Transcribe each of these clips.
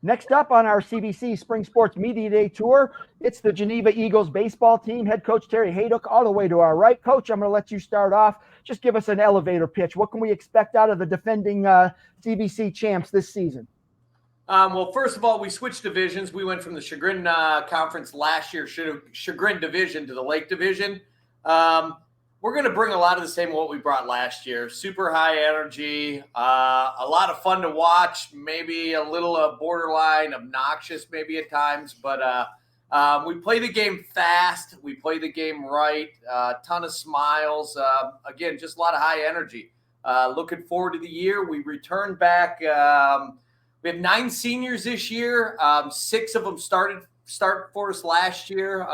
Next up on our CBC Spring Sports Media Day Tour, it's the Geneva Eagles baseball team. Head coach Terry Haydock all the way to our right. Coach, I'm going to let you start off. Just give us an elevator pitch. What can we expect out of the defending CBC champs this season? Well, first of all, we switched divisions. We went from the Chagrin Conference last year, Chagrin Division, to the Lake Division. We're going to bring a lot of the same what we brought last year. Super high energy, a lot of fun to watch, maybe a little borderline obnoxious maybe at times. But we play the game fast. We play the game right. A ton of smiles. Again, just a lot of high energy. Looking forward to the year. We return back. We have 9 seniors this year. 6 of them started for us last year.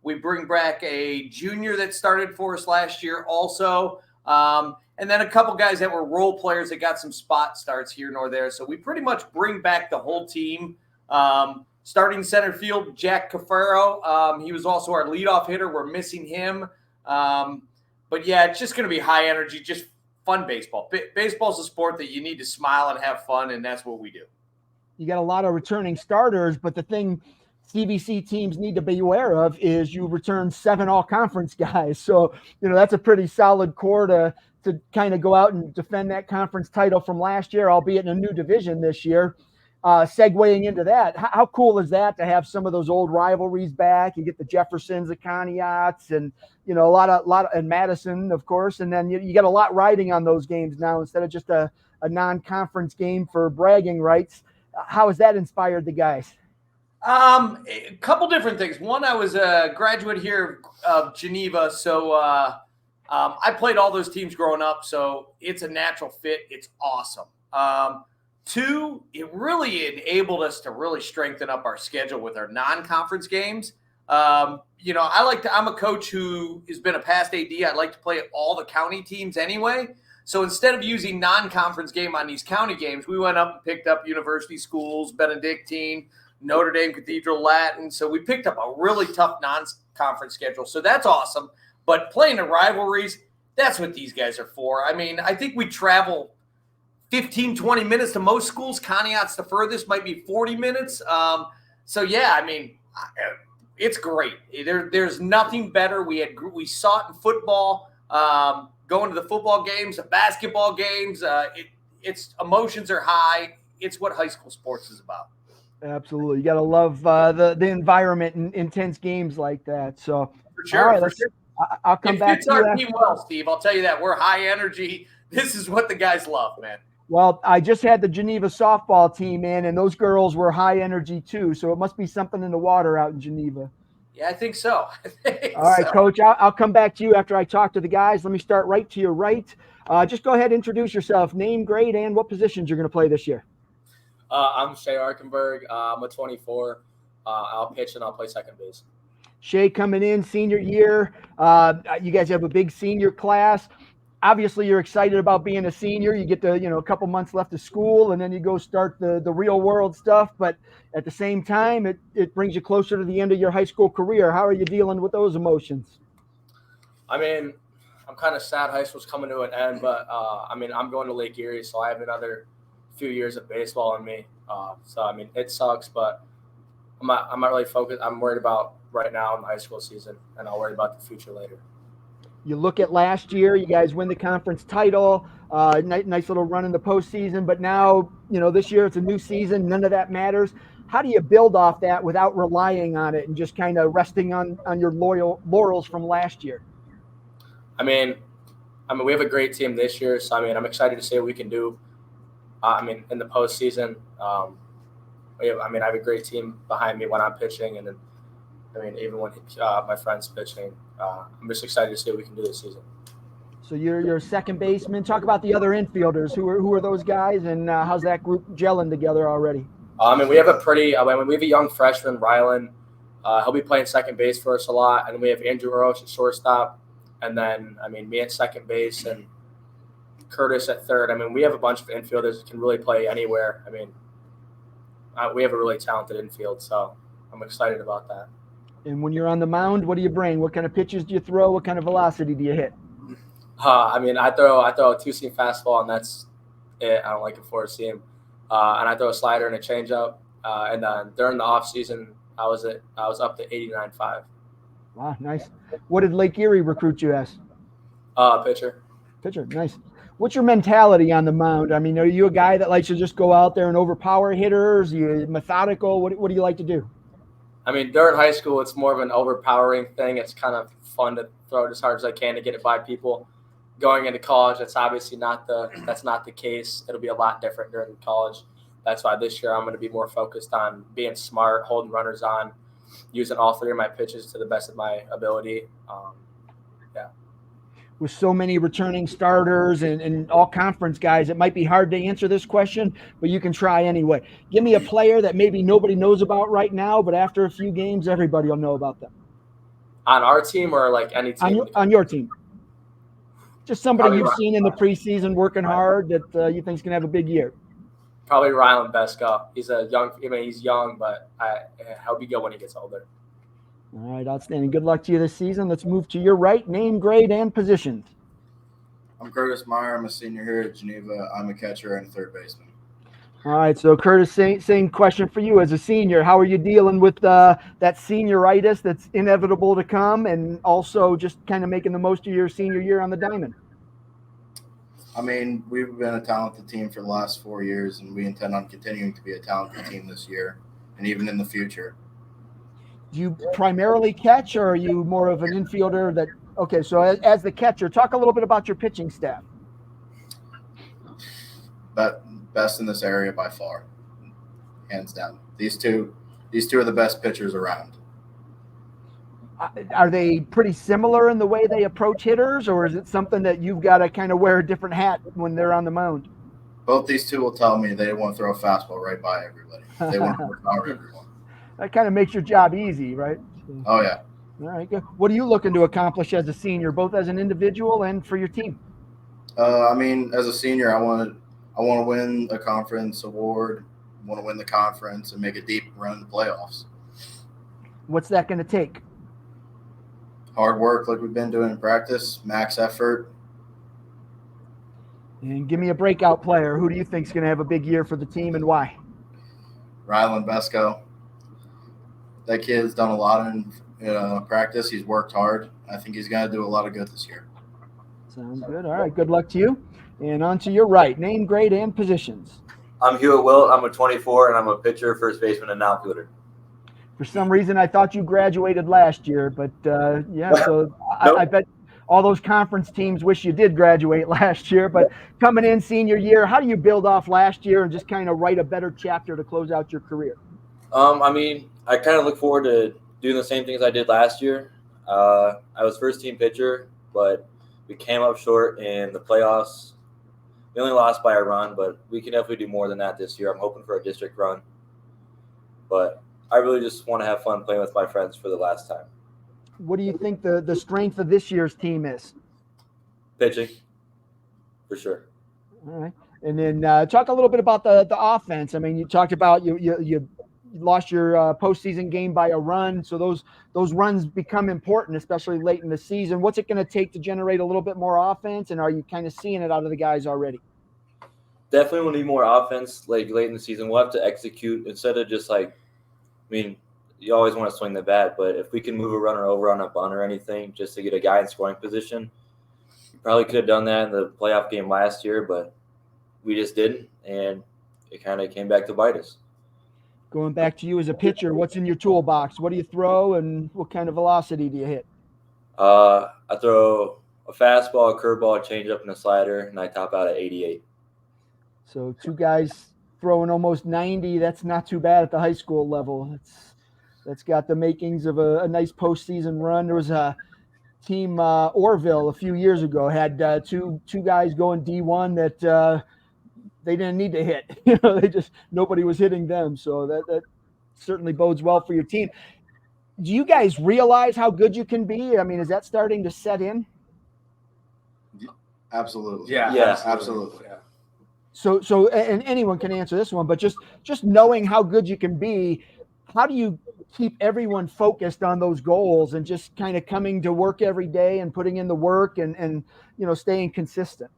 We bring back a junior that started for us last year also. And then a couple guys that were role players that got some spot starts here nor there. So we pretty much bring back the whole team. Starting center field, Jack Cafaro. He was also our leadoff hitter. We're missing him. But, yeah, it's just going to be high energy, just fun baseball. Baseball is a sport that you need to smile and have fun, and that's what we do. You got a lot of returning starters, but the thing – CBC teams need to be aware of is you return 7 all-conference guys. So, that's a pretty solid core to kind of go out and defend that conference title from last year, albeit in a new division this year. Segueing into that, how cool is that to have some of those old rivalries back? You get the Jeffersons, the Conneauts, and, a lot of and Madison, of course. And then you get a lot riding on those games now instead of just a non-conference game for bragging rights. How has that inspired the guys? A couple different things. One, I was a graduate here of Geneva, so I played all those teams growing up, so it's a natural fit. It's awesome. 2, it really enabled us to really strengthen up our schedule with our non-conference games. I'm a coach who has been a past AD. I like to play all the county teams anyway. So instead of using non-conference game on these county games, we went up and picked up university schools, Benedictine, Notre Dame Cathedral Latin. So we picked up a really tough non-conference schedule. So that's awesome. But playing the rivalries, that's what these guys are for. I mean, I think we travel 15, 20 minutes to most schools. Conneaut's the furthest, might be 40 minutes. So, yeah, I mean, it's great. There's nothing better. We saw it in football, going to the football games, the basketball games. It's emotions are high. It's what high school sports is about. Absolutely. You got to love the environment in intense games like that. So, for sure. All right, I'll come back to you. It fits our team well, Steve. I'll tell you that. We're high energy. This is what the guys love, man. Well, I just had the Geneva softball team in, and those girls were high energy too. So it must be something in the water out in Geneva. Yeah, I think so. All right, Coach, I'll come back to you after I talk to the guys. Let me start right to your right. Just go ahead and introduce yourself, name, grade, and what positions you're going to play this year. I'm Shea Arkenberg. I'm a 24. I'll pitch and I'll play second base. Shea coming in, senior year. You guys have a big senior class. Obviously, you're excited about being a senior. You get to, a couple months left of school, and then you go start the real world stuff. But at the same time, it brings you closer to the end of your high school career. How are you dealing with those emotions? I mean, I'm kind of sad high school's coming to an end, but I'm going to Lake Erie, so I have another few years of baseball in me. It sucks, but I'm not really focused. I'm worried about right now in the high school season, and I'll worry about the future later. You look at last year, you guys win the conference title, nice little run in the postseason, but now, this year it's a new season. None of that matters. How do you build off that without relying on it and just kind of resting on your laurels from last year? I mean, we have a great team this year, so I'm excited to see what we can do. In the postseason, I have a great team behind me when I'm pitching, and then, even when my friend's pitching, I'm just excited to see what we can do this season. So you're a second baseman. Talk about the other infielders. Who are those guys, and how's that group gelling together already? We have we have a young freshman, Rylan. He'll be playing second base for us a lot, and we have Andrew Roche at shortstop, and then me at second base, and Curtis at third. We have a bunch of infielders that can really play anywhere. We have a really talented infield, so I'm excited about that. And when you're on the mound, what do you bring? What kind of pitches do you throw? What kind of velocity do you hit? I throw a two-seam fastball, and that's it. I don't like a four-seam. And I throw a slider and a changeup. And then during the off season, I was up to 89.5. Wow, nice. What did Lake Erie recruit you as? Pitcher. Pitcher, nice. What's your mentality on the mound? I mean, are you a guy that likes to just go out there and overpower hitters? Are you methodical? What do you like to do? I mean, during high school, it's more of an overpowering thing. It's kind of fun to throw it as hard as I can to get it by people. Going into college, that's obviously not the case. It'll be a lot different during college. That's why this year I'm going to be more focused on being smart, holding runners on, using all three of my pitches to the best of my ability. With so many returning starters and all conference guys, it might be hard to answer this question, but you can try anyway. Give me a player that maybe nobody knows about right now, but after a few games, everybody will know about them. On our team or like any team? On your team. Just somebody Probably you've seen in the preseason working hard that you think is going to have a big year. Probably Rylan Besko. He's young, but he'll be good when he gets older. All right, outstanding. Good luck to you this season. Let's move to your right. Name, grade, and positions. I'm Curtis Meyer. I'm a senior here at Geneva. I'm a catcher and a third baseman. All right, so Curtis, same question for you as a senior. How are you dealing with that senioritis that's inevitable to come, and also just kind of making the most of your senior year on the diamond? I mean, we've been a talented team for the last 4 years, and we intend on continuing to be a talented team this year and even in the future. Do you primarily catch, or are you more of an infielder that – okay, so as the catcher, talk a little bit about your pitching staff. Best in this area by far, hands down. These two are the best pitchers around. Are they pretty similar in the way they approach hitters, or is it something that you've got to kind of wear a different hat when they're on the mound? Both these two will tell me they want to throw a fastball right by everybody. They want to overpower everyone. That kind of makes your job easy, right? Oh, yeah. All right, good. What are you looking to accomplish as a senior, both as an individual and for your team? I mean, as a senior, I want to win a conference award, want to win the conference, and make a deep run in the playoffs. What's that going to take? Hard work like we've been doing in practice, max effort. And give me a breakout player. Who do you think is going to have a big year for the team and why? Rylan Besko. That kid's done a lot in practice. He's worked hard. I think he's going to do a lot of good this year. Sounds good. All right, good luck to you. And on to your right. Name, grade, and positions. I'm Hewitt Wilt. I'm a 24, and I'm a pitcher, first baseman, and outfielder. For some reason, I thought you graduated last year, but yeah, so Nope. I bet all those conference teams wish you did graduate last year. But coming in senior year, how do you build off last year and just kind of write a better chapter to close out your career? I mean, I kind of look forward to doing the same things I did last year. I was first team pitcher, but we came up short in the playoffs. We only lost by a run, but we can definitely do more than that this year. I'm hoping for a district run. But I really just want to have fun playing with my friends for the last time. What do you think the strength of this year's team is? Pitching, for sure. All right. And then talk a little bit about the offense. I mean, you talked about you lost your postseason game by a run, so those runs become important, especially late in the season. What's it going to take to generate a little bit more offense, and are you kind of seeing it out of the guys already? Definitely will need more offense like late in the season. We'll have to execute instead of just like, I mean, you always want to swing the bat, but if we can move a runner over on a bunt or anything just to get a guy in scoring position, we probably could have done that in the playoff game last year, but we just didn't, and it kind of came back to bite us. Going back to you as a pitcher, what's in your toolbox? What do you throw, and what kind of velocity do you hit? I throw a fastball, a curveball, a changeup, and a slider, and I top out at 88. So two guys throwing almost 90. That's not too bad at the high school level. That's got the makings of a nice postseason run. There was a team, Orville, a few years ago, had two guys going D1 that they didn't need to hit. Nobody was hitting them. So that certainly bodes well for your team. Do you guys realize how good you can be? I mean, is that starting to set in? Absolutely. Yeah. Absolutely. Yeah. So, and anyone can answer this one, but just knowing how good you can be, how do you keep everyone focused on those goals and just kind of coming to work every day and putting in the work and staying consistent?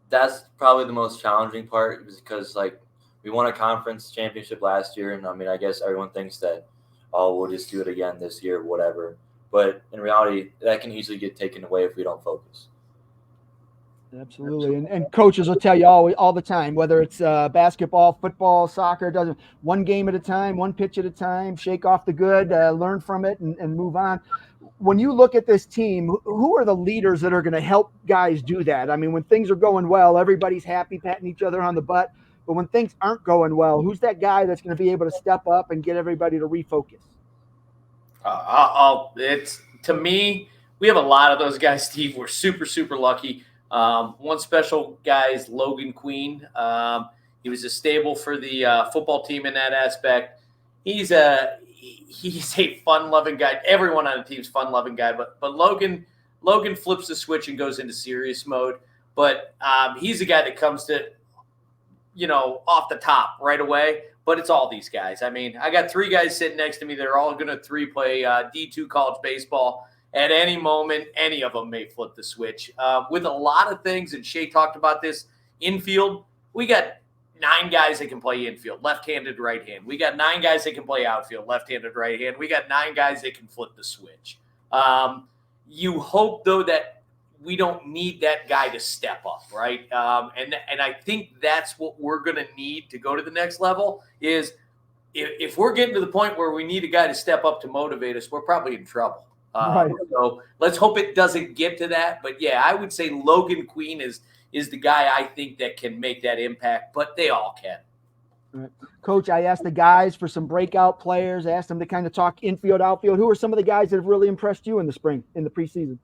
That's probably the most challenging part because, like, we won a conference championship last year, and I mean, I guess everyone thinks that, oh, we'll just do it again this year, whatever. But in reality, that can easily get taken away if we don't focus. Absolutely. And coaches will tell you all the time, whether it's basketball, football, soccer, it doesn't, one game at a time, one pitch at a time, shake off the good, learn from it and move on. When you look at this team, who are the leaders that are going to help guys do that? I mean, when things are going well, everybody's happy, patting each other on the butt. But when things aren't going well, who's that guy that's going to be able to step up and get everybody to refocus? To me, we have a lot of those guys, Steve. We're super, super lucky. One special guy is Logan Queen. He was a stable for the football team in that aspect. He's a fun-loving guy. Everyone on the team's fun-loving guy, but Logan flips the switch and goes into serious mode. But he's a guy that comes to, off the top right away. But it's all these guys. I mean, I got 3 guys sitting next to me. They're all going to play D2 college baseball. At any moment, any of them may flip the switch. With a lot of things, and Shea talked about this, infield, we got 9 guys that can play infield, left-handed, right-hand. We got 9 guys that can play outfield, left-handed, right-hand. We got 9 guys that can flip the switch. You hope, though, that we don't need that guy to step up, right? And I think that's what we're going to need to go to the next level is if we're getting to the point where we need a guy to step up to motivate us, we're probably in trouble. Right. So let's hope it doesn't get to that. But, yeah, I would say Logan Queen is the guy I think that can make that impact, but they all can. Right. Coach, I asked the guys for some breakout players. I asked them to kind of talk infield, outfield. Who are some of the guys that have really impressed you in the spring, in the preseason?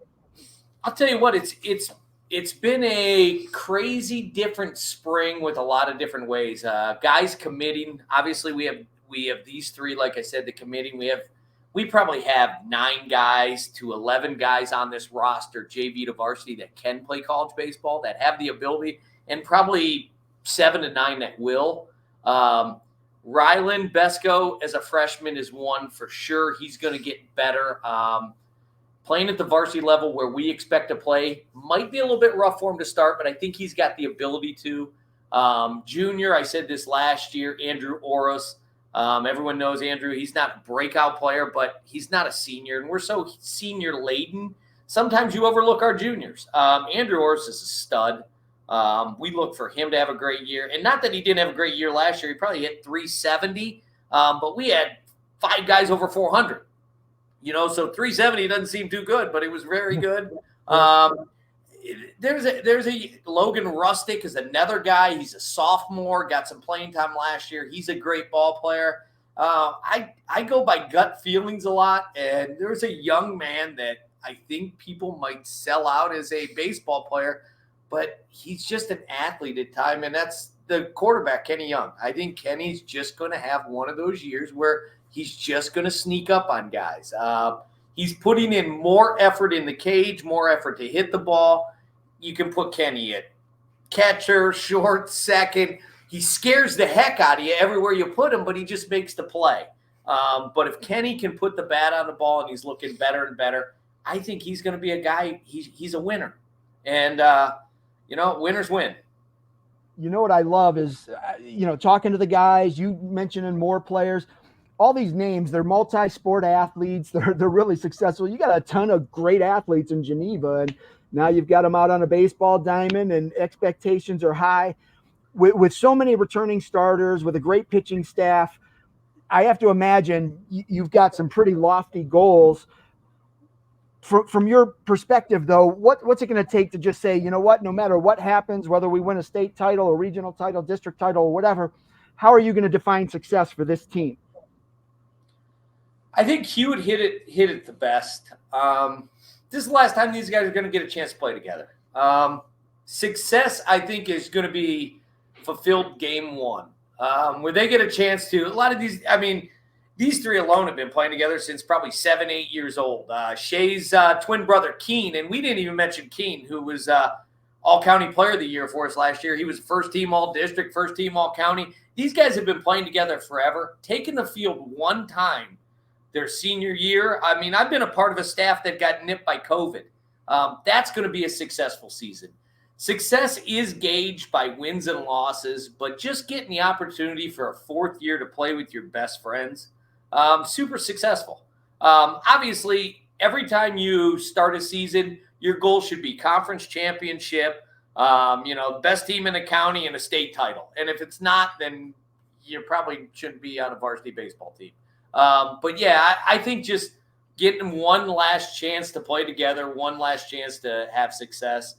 I'll tell you what, it's been a crazy different spring with a lot of different ways. Guys committing. Obviously, we have these 3, like I said, the committing. We probably have 9 guys to 11 guys on this roster, JV to varsity, that can play college baseball, that have the ability, and probably 7 to 9 that will. Rylan Besco as a freshman is one for sure. He's going to get better. Playing at the varsity level where we expect to play might be a little bit rough for him to start, but I think he's got the ability to. Junior, I said this last year, Andrew Oros. Everyone knows Andrew. He's not a breakout player, but he's not a senior, and we're so senior-laden. Sometimes you overlook our juniors. Andrew Oros is a stud. We look for him to have a great year, and not that he didn't have a great year last year. He probably hit 370, but we had 5 guys over 400. So 370 doesn't seem too good, but it was very good. There's a Logan Rustick is another guy. He's a sophomore, got some playing time last year. He's a great ball player. I go by gut feelings a lot, and there's a young man that I think people might sell out as a baseball player, but he's just an athlete at time, and that's the quarterback, Kenny Young. I think Kenny's just going to have one of those years where he's just going to sneak up on guys. He's putting in more effort in the cage, more effort to hit the ball. You can put Kenny at catcher, short, second. He scares the heck out of you everywhere you put him, but he just makes the play. But if Kenny can put the bat on the ball and he's looking better and better, I think he's going to be a guy. He's a winner. And, winners win. You know what I love is, talking to the guys, you mentioning more players. All these names, they're multi-sport athletes. They're really successful. You got a ton of great athletes in Geneva, and now you've got them out on a baseball diamond, and expectations are high. With so many returning starters, with a great pitching staff, I have to imagine you've got some pretty lofty goals. From your perspective, though, what's it going to take to just say, you know what, no matter what happens, whether we win a state title, a regional title, district title, or whatever, how are you going to define success for this team? I think Hugh would hit it the best. This is the last time these guys are going to get a chance to play together. Success, I think, is going to be fulfilled game 1, where they get a chance to. A lot of these 3 alone have been playing together since probably 7, 8 years old. Shea's twin brother, Keen, and we didn't even mention Keen, who was all-county player of the year for us last year. He was first-team all-district, first-team all-county. These guys have been playing together forever, taking the field one time their senior year. I mean, I've been a part of a staff that got nipped by COVID. That's going to be a successful season. success is gauged by wins and losses, but just getting the opportunity for a fourth year to play with your best friends, super successful. Obviously, every time you start a season, your goal should be conference championship, best team in the county and a state title. And if it's not, then you probably shouldn't be on a varsity baseball team. But yeah, I think just getting one last chance to play together, one last chance to have success.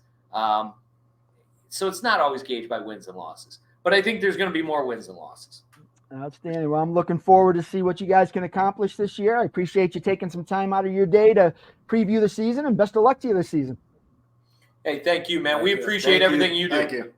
So it's not always gauged by wins and losses, but I think there's going to be more wins and losses. Outstanding. Well, I'm looking forward to see what you guys can accomplish this year. I appreciate you taking some time out of your day to preview the season, and best of luck to you this season. Hey, thank you, man. We appreciate everything you do. Thank you.